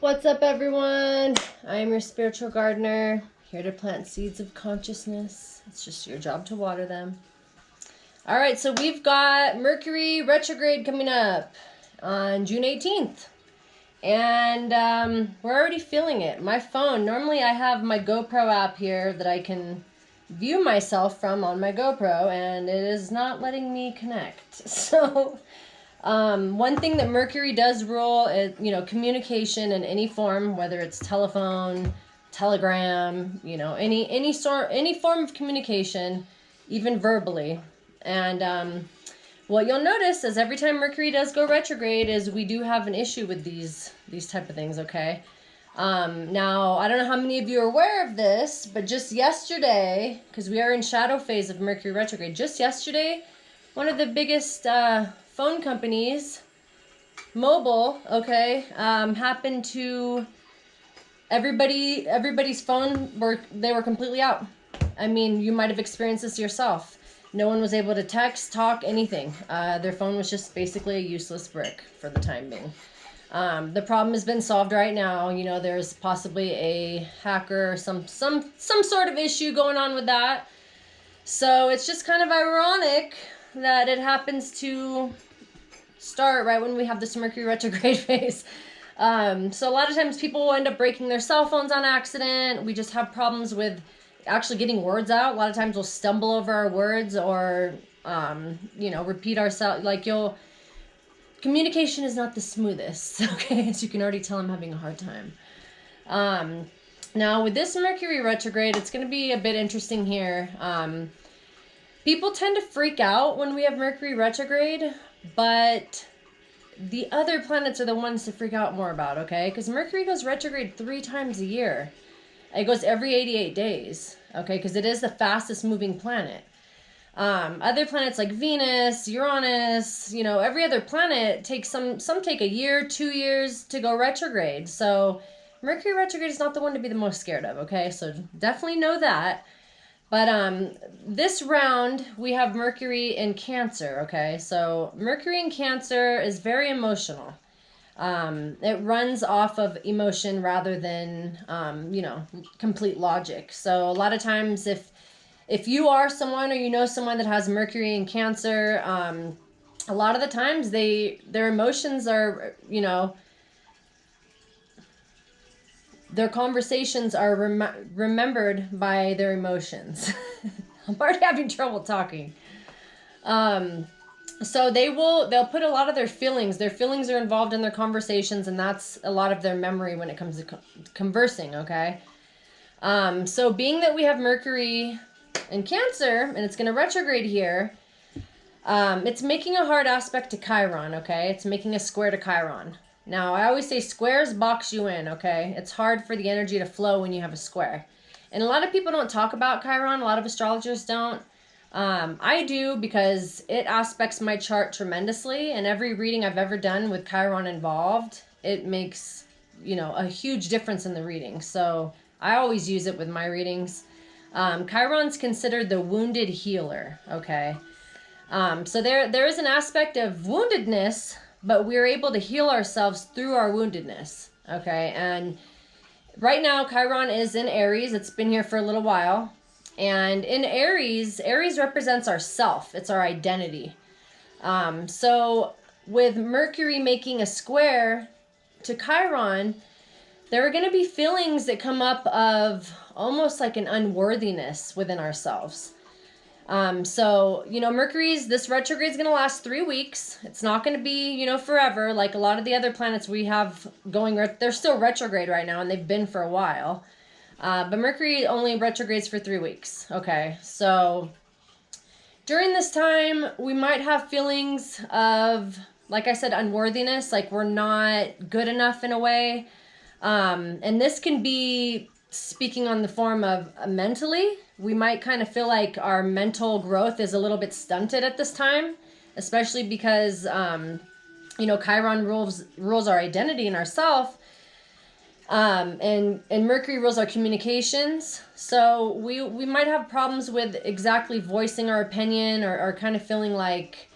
What's up, everyone? I am your spiritual gardener, here to plant seeds of consciousness. It's just your job to water them. All right, so we've got Mercury Retrograde coming up on June 18th. And we're already feeling it. My phone, normally I have my GoPro app here that I can view myself from on my GoPro, and it is not letting me connect. So one thing that Mercury does rule is, communication in any form, whether it's telephone, telegram, any form of communication, even verbally. And what you'll notice is every time Mercury does go retrograde is we do have an issue with these type of things, okay? Now, I don't know how many of you are aware of this, but just yesterday, because we are in shadow phase of Mercury retrograde, just yesterday, one of the biggest phone companies, mobile, okay, happened to everybody's phone they were completely out. I mean, you might have experienced this yourself. No one was able to text, talk, anything. Their phone was just basically a useless brick for the time being. The problem has been solved right now. There's possibly a hacker or some sort of issue going on with that. So it's just kind of ironic that it happens to start right when we have this Mercury retrograde phase. So a lot of times people will end up breaking their cell phones on accident. We just have problems with actually getting words out. A lot of times we'll stumble over our words or, repeat ourselves. Communication is not the smoothest, okay? As you can already tell, I'm having a hard time. Now with this Mercury retrograde, it's going to be a bit interesting here. People tend to freak out when we have Mercury retrograde, but the other planets are the ones to freak out more about, okay? Because Mercury goes retrograde 3 times a year. It goes every 88 days, okay? Because it is the fastest moving planet. Other planets like Venus, Uranus, every other planet takes some take a year, 2 years to go retrograde. So Mercury retrograde is not the one to be the most scared of, okay? So definitely know that. But this round, we have Mercury in Cancer, okay? So Mercury in Cancer is very emotional. It runs off of emotion rather than, complete logic. So a lot of times if you are someone or you know someone that has Mercury in Cancer, a lot of the times their emotions are, their conversations are remembered by their emotions. I'm already having trouble talking. So they'll put a lot of their feelings are involved in their conversations, and that's a lot of their memory when it comes to conversing, okay? So being that we have Mercury in Cancer, and it's going to retrograde here, it's making a hard aspect to Chiron, okay? It's making a square to Chiron. Now, I always say squares box you in, okay? It's hard for the energy to flow when you have a square. And a lot of people don't talk about Chiron. A lot of astrologers don't. I do, because it aspects my chart tremendously. And every reading I've ever done with Chiron involved, it makes, a huge difference in the reading. So I always use it with my readings. Chiron's considered the wounded healer, okay? So there is an aspect of woundedness, but we're able to heal ourselves through our woundedness, okay? And right now, Chiron is in Aries. It's been here for a little while. And in Aries represents our self. It's our identity. So with Mercury making a square to Chiron, there are going to be feelings that come up of almost like an unworthiness within ourselves. So, this retrograde is going to last 3 weeks. It's not going to be, forever. Like a lot of the other planets we have going, they're still retrograde right now, and they've been for a while. But Mercury only retrogrades for 3 weeks. Okay. So during this time, we might have feelings of, like I said, unworthiness, like we're not good enough in a way. And this can be speaking on the form of mentally. We might kind of feel like our mental growth is a little bit stunted at this time, especially because, Chiron rules our identity and ourself. And Mercury rules our communications. So we might have problems with exactly voicing our opinion or kind of feeling like,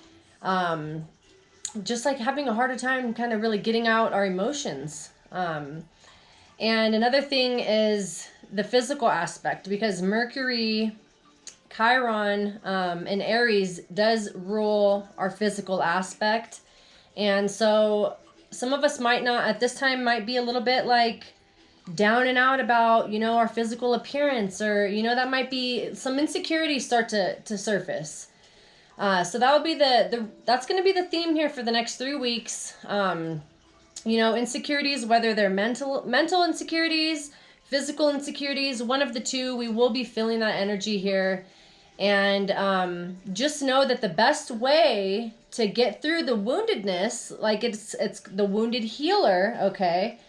just like having a harder time kind of really getting out our emotions. And another thing is the physical aspect, because Mercury, Chiron, in Aries does rule our physical aspect. And so some of us might not, at this time, might be a little bit like down and out about, you know, our physical appearance, or, you know, that might be some insecurities start to surface. So that would be that's going to be the theme here for the next 3 weeks. You know, insecurities, whether they're mental insecurities, physical insecurities, one of the two, we will be feeling that energy here. And just know that the best way to get through the woundedness, like it's the wounded healer, okay,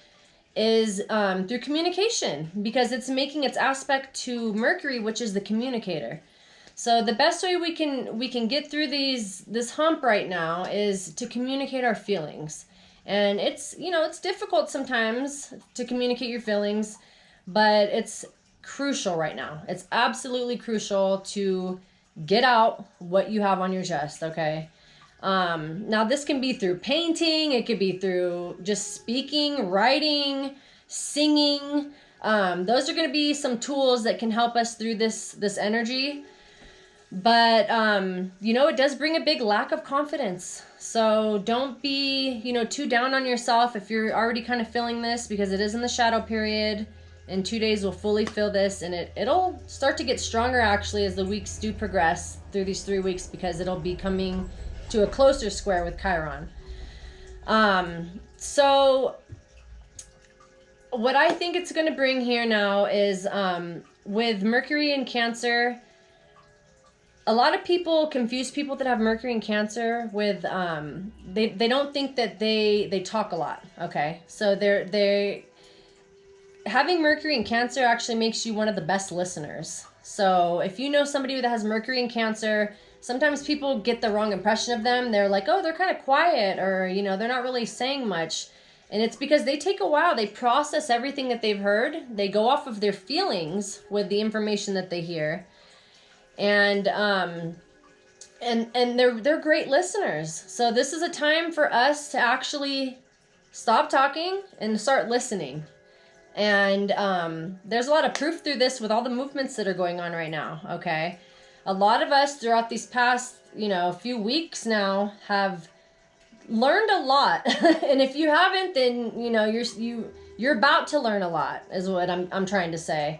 is through communication, because it's making its aspect to Mercury, which is the communicator. So the best way we can get through this hump right now is to communicate our feelings. And it's, you know, it's difficult sometimes to communicate your feelings, but it's crucial right now. It's absolutely crucial to get out what you have on your chest, okay? Now this can be through painting, it could be through just speaking, writing, singing. Those are going to be some tools that can help us through this energy. But, you know, it does bring a big lack of confidence. So don't be, you know, too down on yourself if you're already kind of feeling this, because it is in the shadow period. In 2 days, we'll fully feel this, and it'll start to get stronger, actually, as the weeks do progress through these 3 weeks, because it'll be coming to a closer square with Chiron. So what I think it's going to bring here now is with Mercury in Cancer, a lot of people confuse people that have Mercury in Cancer with they don't think that they talk a lot. Okay, so they having Mercury in Cancer actually makes you one of the best listeners. So if you know somebody that has Mercury in Cancer, sometimes people get the wrong impression of them. They're like, oh, they're kind of quiet, or, you know, they're not really saying much. And it's because they take a while. They process everything that they've heard. They go off of their feelings with the information that they hear. And they're great listeners. So this is a time for us to actually stop talking and start listening. And there's a lot of proof through this with all the movements that are going on right now, okay? A lot of us throughout these past, you know, few weeks now have learned a lot. And if you haven't, then, you know, you're about to learn a lot, is what I'm trying to say.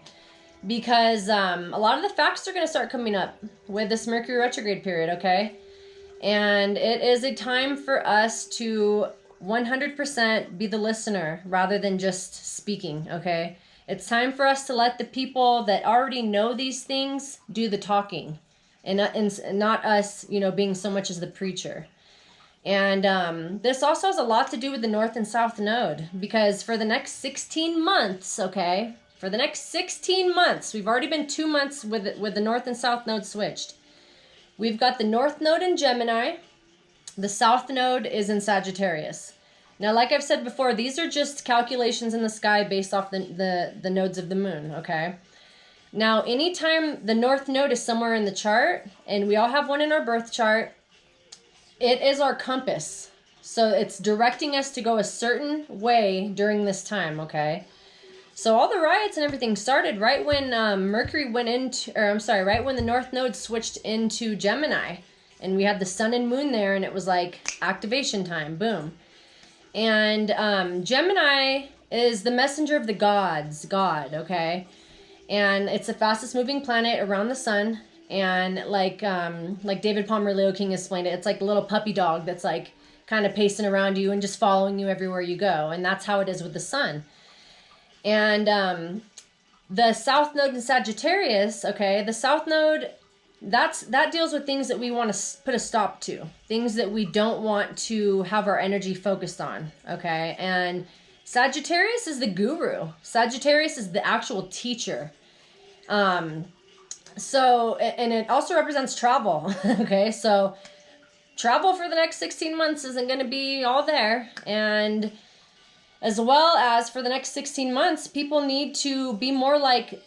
Because a lot of the facts are going to start coming up with this Mercury retrograde period, okay? And it is a time for us to 100% be the listener rather than just speaking, okay? It's time for us to let the people that already know these things do the talking, and not us, you know, being so much as the preacher. And this also has a lot to do with the North and South Node, because for the next 16 months, okay, for the next 16 months, we've already been 2 months with the North and South Node switched. We've got the North Node in Gemini. The South Node is in Sagittarius. Now, like I've said before, these are just calculations in the sky based off the nodes of the moon, okay? Now, anytime the North Node is somewhere in the chart, and we all have one in our birth chart, it is our compass. So it's directing us to go a certain way during this time, okay? So all the riots and everything started right when Mercury went into, right when the North Node switched into Gemini. And we had the sun and moon there, and it was like activation time, boom. And Gemini is the messenger of the gods, God, okay? And it's the fastest moving planet around the sun. And like David Palmer Leo King explained it, it's like a little puppy dog that's like kind of pacing around you and just following you everywhere you go. And that's how it is with the sun. And the South Node in Sagittarius, okay, the South Node, that deals with things that we want to put a stop to, things that we don't want to have our energy focused on, okay? And Sagittarius is the guru. Sagittarius is the actual teacher. So, and it also represents travel, okay? So travel for the next 16 months isn't going to be all there. And as well as for the next 16 months, people need to be more like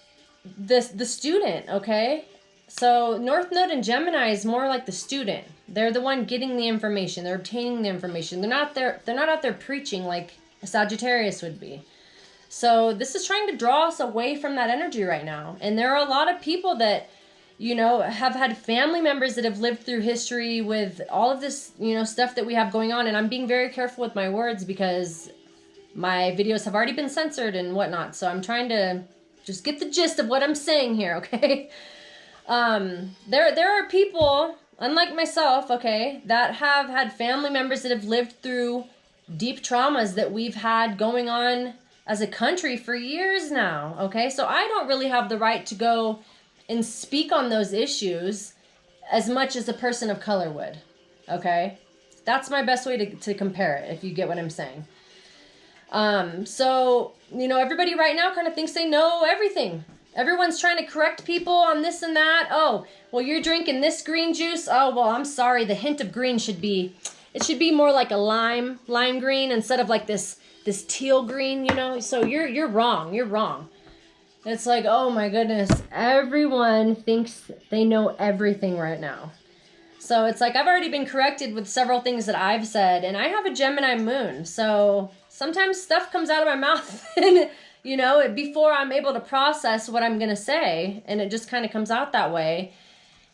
the student, okay? So North Node in Gemini is more like the student. They're the one getting the information. They're obtaining the information. They're not out there preaching like a Sagittarius would be. So this is trying to draw us away from that energy right now. And there are a lot of people that, you know, have had family members that have lived through history with all of this, you know, stuff that we have going on. And I'm being very careful with my words because my videos have already been censored and whatnot. So I'm trying to just get the gist of what I'm saying here, okay? There are people, unlike myself, okay, that have had family members that have lived through deep traumas that we've had going on as a country for years now, okay? So I don't really have the right to go and speak on those issues as much as a person of color would, okay? That's my best way to compare it, if you get what I'm saying. So, you know, everybody right now kind of thinks they know everything. Everyone's trying to correct people on this and that. Oh, well, you're drinking this green juice. Oh, well, I'm sorry. The hint of green should be more like a lime green instead of like this teal green, you know? So you're wrong. You're wrong. It's like, oh my goodness. Everyone thinks they know everything right now. So it's like I've already been corrected with several things that I've said, and I have a Gemini moon. So sometimes stuff comes out of my mouth and, you know, before I'm able to process what I'm going to say, and it just kind of comes out that way.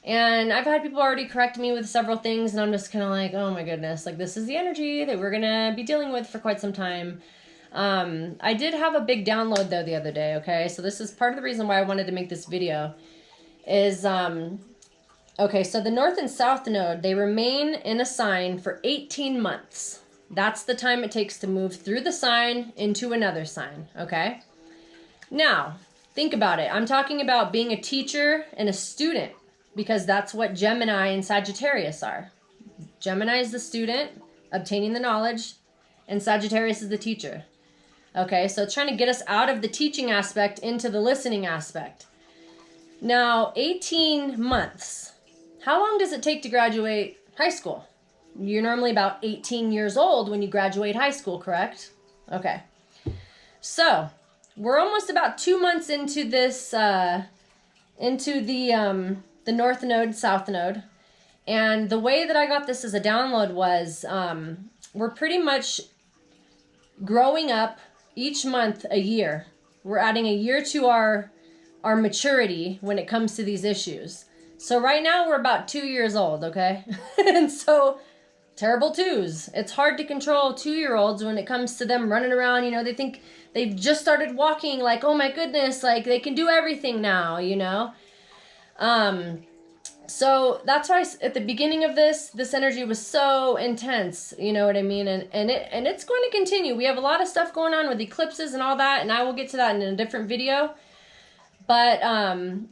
And I've had people already correct me with several things, and I'm just kind of like, oh my goodness, like this is the energy that we're going to be dealing with for quite some time. I did have a big download though the other day, okay? So this is part of the reason why I wanted to make this video is, okay, so the North and South Node, they remain in a sign for 18 months. That's the time it takes to move through the sign into another sign, okay? Now, think about it. I'm talking about being a teacher and a student because that's what Gemini and Sagittarius are. Gemini is the student, obtaining the knowledge, and Sagittarius is the teacher. Okay, so it's trying to get us out of the teaching aspect into the listening aspect. Now, 18 months. How long does it take to graduate high school? You're normally about 18 years old when you graduate high school, correct? Okay. So, we're almost about 2 months into this, into the North Node, South Node. And the way that I got this as a download was, we're pretty much growing up each month a year. We're adding a year to our maturity when it comes to these issues. So right now we're about 2 years old, okay? And so terrible twos. It's hard to control 2-year-olds when it comes to them running around. You know, they think they've just started walking, like, oh my goodness, like they can do everything now, you know? So that's why at the beginning of this energy was so intense, you know what I mean? And it's going to continue. We have a lot of stuff going on with eclipses and all that, and I will get to that in a different video. But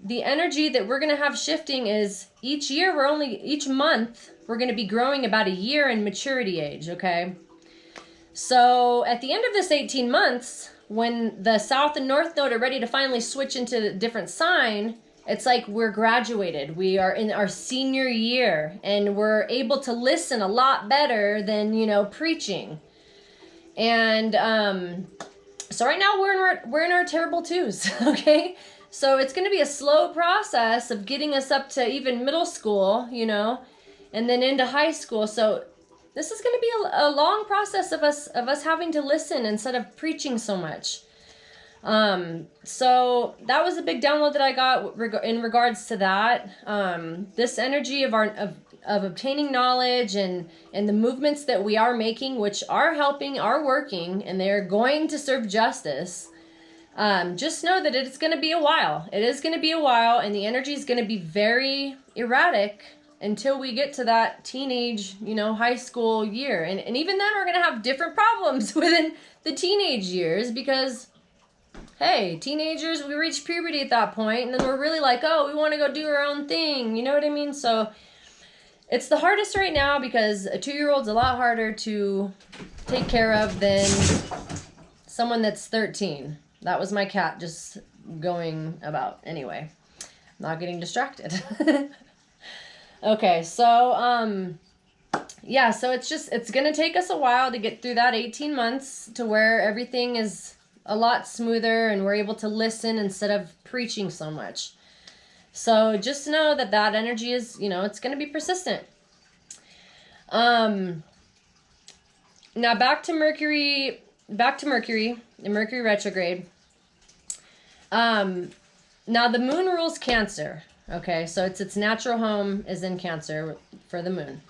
the energy that we're going to have shifting is each month, we're going to be growing about a year in maturity age, okay? So at the end of this 18 months, when the South and North Node are ready to finally switch into a different sign, it's like we're graduated. We are in our senior year, and we're able to listen a lot better than, you know, preaching. And so right now we're in our terrible twos, okay? So it's going to be a slow process of getting us up to even middle school, you know, and then into high school. So this is going to be a long process of us having to listen instead of preaching so much. So that was a big download that I got in regards to that. This energy of obtaining knowledge and the movements that we are making, which are helping, are working, and they're going to serve justice. Just know that it's going to be a while. It is going to be a while, and the energy is going to be very erratic until we get to that teenage, you know, high school year. And even then we're going to have different problems within the teenage years because, hey, teenagers, we reach puberty at that point, and then we're really like, oh, we want to go do our own thing. You know what I mean? So it's the hardest right now because a 2-year-old's a lot harder to take care of than someone that's 13. That was my cat just going about. Anyway, not getting distracted. Okay, so, yeah, so it's going to take us a while to get through that 18 months to where everything is a lot smoother and we're able to listen instead of preaching so much. So just know that energy is, you know, it's going to be persistent. Now back to Mercury back to Mercury, the Mercury retrograde. Now the moon rules Cancer. Okay, so its natural home is in Cancer for the moon.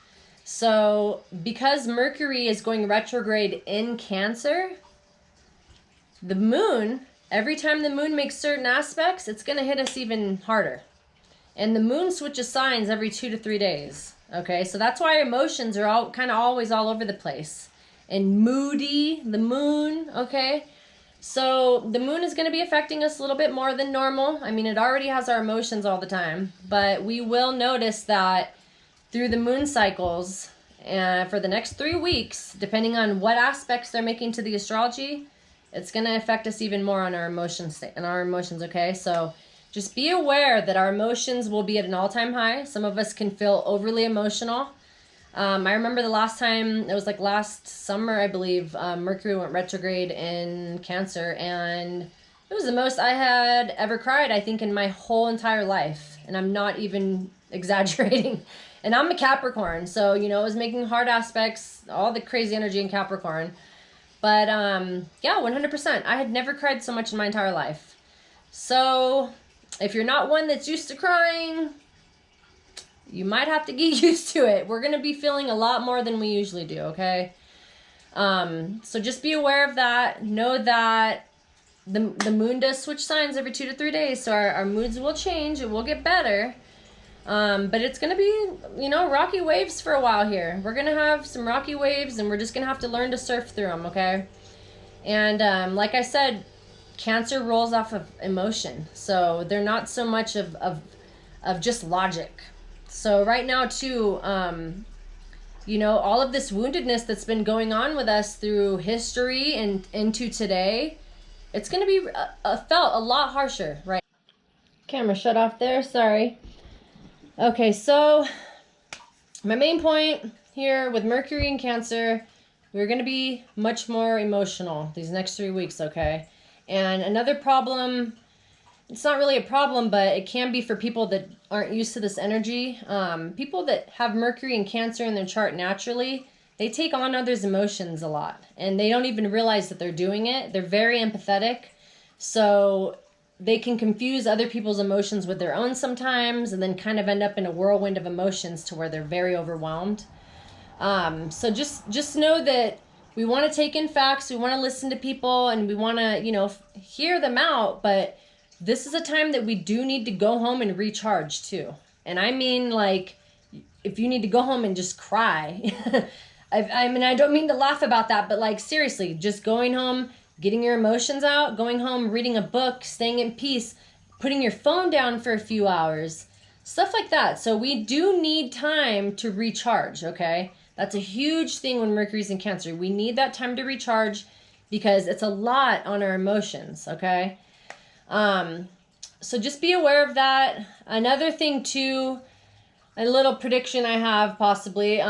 So because Mercury is going retrograde in Cancer, the moon, every time the moon makes certain aspects, it's going to hit us even harder. And the moon switches signs every 2 to 3 days. Okay, so that's why emotions are all kind of always all over the place. And moody, the moon, okay? So the moon is going to be affecting us a little bit more than normal. I mean, it already has our emotions all the time. But we will notice that through the moon cycles, for the next 3 weeks, depending on what aspects they're making to the astrology, it's going to affect us even more on our emotions, okay? So just be aware that our emotions will be at an all-time high. Some of us can feel overly emotional. I remember the last time, it was like last summer, I believe, Mercury went retrograde in Cancer, and it was the most I had ever cried, I think, in my whole entire life. And I'm not even exaggerating. And I'm a Capricorn, so, you know, it was making hard aspects, all the crazy energy in Capricorn. But, yeah, 100%. I had never cried so much in my entire life. So if you're not one that's used to crying, you might have to get used to it. We're going to be feeling a lot more than we usually do, okay? So just be aware of that. Know that the moon does switch signs every 2 to 3 days, so our moods will change. It will get better. But it's going to be, you know, rocky waves for a while here. We're going to have some rocky waves, and we're just going to have to learn to surf through them, okay? And like I said, Cancer rolls off of emotion. So they're not so much of just logic. So right now, too, you know, all of this woundedness that's been going on with us through history and into today, it's going to be felt a lot harsher, right? Camera shut off there, sorry. Okay, so my main point here with Mercury and Cancer, we're going to be much more emotional these next 3 weeks, okay? And another problem, it's not really a problem, but it can be for people that aren't used to this energy. People that have Mercury and Cancer in their chart naturally, they take on others' emotions a lot, and they don't even realize that they're doing it. They're very empathetic, so they can confuse other people's emotions with their own sometimes, and then kind of end up in a whirlwind of emotions to where they're very overwhelmed. So just know that we want to take in facts, we want to listen to people, and we want to, you know, hear them out, but this is a time that we do need to go home and recharge too. And I mean, like, if you need to go home and just cry, I mean, I don't mean to laugh about that, but like, seriously, just going home, getting your emotions out, going home, reading a book, staying in peace, putting your phone down for a few hours, stuff like that. So we do need time to recharge, okay? That's a huge thing when Mercury's in Cancer. We need that time to recharge because it's a lot on our emotions, okay? So just be aware of that. Another thing too, a little prediction I have possibly,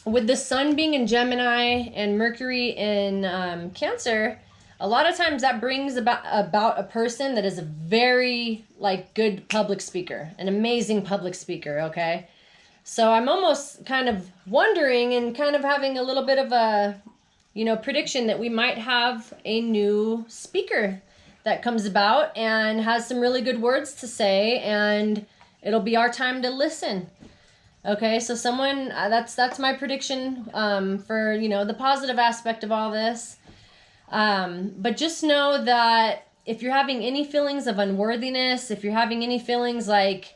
with the sun being in Gemini and Mercury in Cancer, a lot of times that brings about a person that is a very like good public speaker, an amazing public speaker, okay? So I'm almost kind of wondering and kind of having a little bit of a, you know, prediction that we might have a new speaker that comes about and has some really good words to say, and it'll be our time to listen. Okay, so someone, that's my prediction for, you know, the positive aspect of all this. But just know that if you're having any feelings of unworthiness, if you're having any feelings like,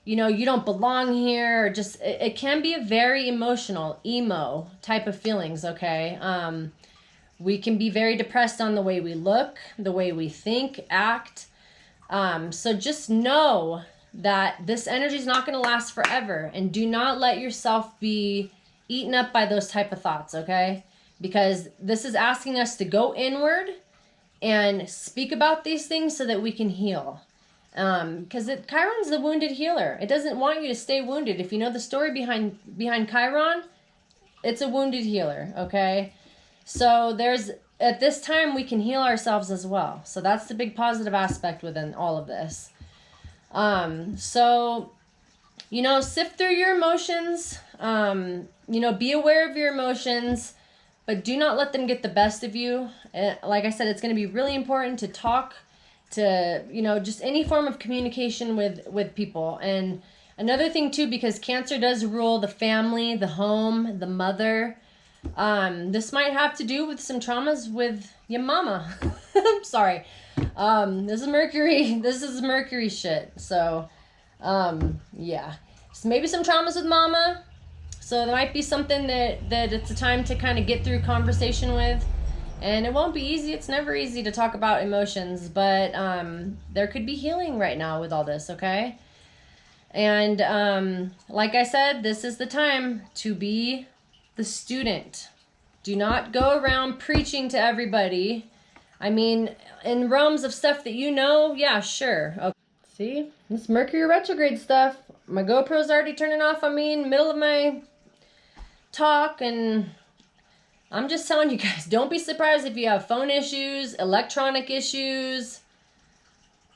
you know, you don't belong here, or just, it can be a very emotional, emo type of feelings, okay? We can be very depressed on the way we look, the way we think, act. So just know that this energy is not going to last forever, and do not let yourself be eaten up by those type of thoughts, okay? Because this is asking us to go inward and speak about these things so that we can heal. Because Chiron's the wounded healer. It doesn't want you to stay wounded. If you know the story behind Chiron, it's a wounded healer, okay? So at this time we can heal ourselves as well. So that's the big positive aspect within all of this. So, you know, sift through your emotions, you know, be aware of your emotions, but do not let them get the best of you. Like I said, it's going to be really important to talk, to, you know, just any form of communication with people. And another thing too, because Cancer does rule the family, the home, the mother. This might have to do with some traumas with your mama. I'm sorry. This is Mercury shit. So, yeah. So maybe some traumas with mama. So there might be something that it's a time to kind of get through conversation with. And it won't be easy. It's never easy to talk about emotions, but there could be healing right now with all this, okay? And like I said, this is the time to be the student. Do not go around preaching to everybody. I mean, in realms of stuff that you know, yeah, sure. Okay. See, this Mercury retrograde stuff. My GoPro's already turning off on me in the middle of my talk, and I'm just telling you guys, don't be surprised if you have phone issues, electronic issues.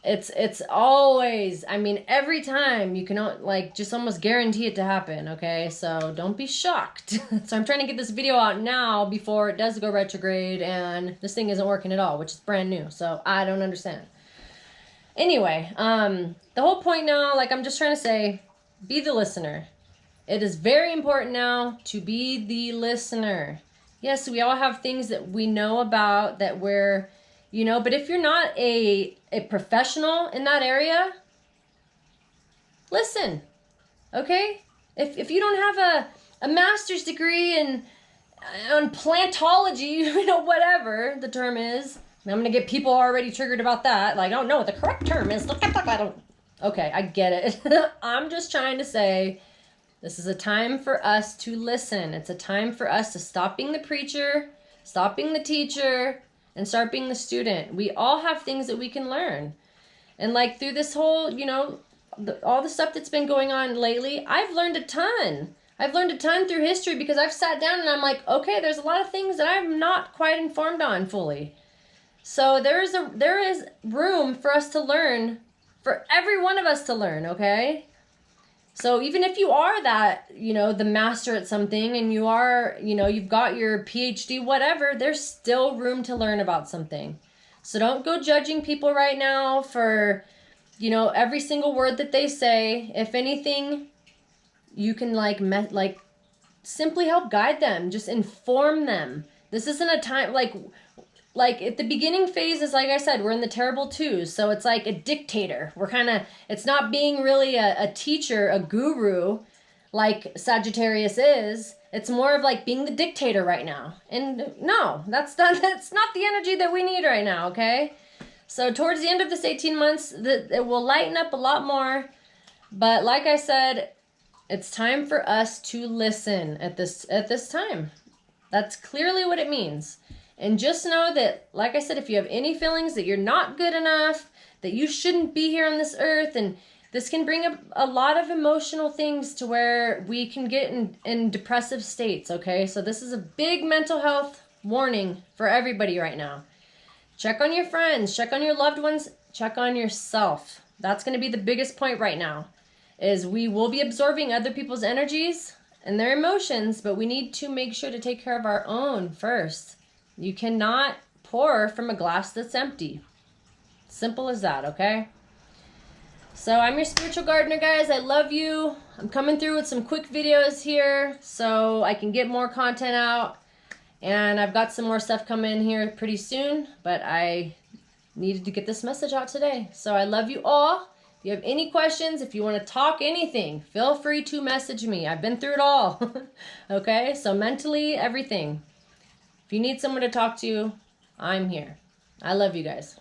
It's always, I mean, every time you can, like, just almost guarantee it to happen, okay? So don't be shocked. So I'm trying to get this video out now before it does go retrograde, and this thing isn't working at all, which is brand new, so I don't understand. Anyway, the whole point now, like I'm just trying to say, be the listener. It is very important now to be the listener. Yes, we all have things that we know about that we're, you know, but if you're not a professional in that area, listen, okay? If you don't have a master's degree on plantology, you know, whatever the term is, I'm going to get people already triggered about that. Like, oh no, the correct term is, I don't, okay, I get it. I'm just trying to say, this is a time for us to listen. It's a time for us to stop being the preacher, stop being the teacher, and start being the student. We all have things that we can learn. And like through this whole, you know, all the stuff that's been going on lately, I've learned a ton. I've learned a ton through history because I've sat down and I'm like, okay, there's a lot of things that I'm not quite informed on fully. So there is room for us to learn, for every one of us to learn, okay? So even if you are that, you know, the master at something, and you are, you know, you've got your PhD, whatever, there's still room to learn about something. So don't go judging people right now for, you know, every single word that they say. If anything, you can like simply help guide them, just inform them. This isn't a time like at the beginning phase is, like I said, we're in the terrible twos. So it's like a dictator. We're kind of, it's not being really a teacher, a guru like Sagittarius is. It's more of like being the dictator right now. And no, that's not the energy that we need right now, okay? So towards the end of this 18 months, it will lighten up a lot more. But like I said, it's time for us to listen at this time. That's clearly what it means. And just know that, like I said, if you have any feelings that you're not good enough, that you shouldn't be here on this earth, and this can bring up a lot of emotional things to where we can get in depressive states, okay? So this is a big mental health warning for everybody right now. Check on your friends, check on your loved ones, check on yourself. That's going to be the biggest point right now, is we will be absorbing other people's energies and their emotions, but we need to make sure to take care of our own first. You cannot pour from a glass that's empty. Simple as that, okay? So I'm your spiritual gardener, guys. I love you. I'm coming through with some quick videos here so I can get more content out. And I've got some more stuff coming here pretty soon, but I needed to get this message out today. So I love you all. If you have any questions, if you want to talk anything, feel free to message me. I've been through it all. Okay? So mentally, everything. If you need someone to talk to, I'm here. I love you guys.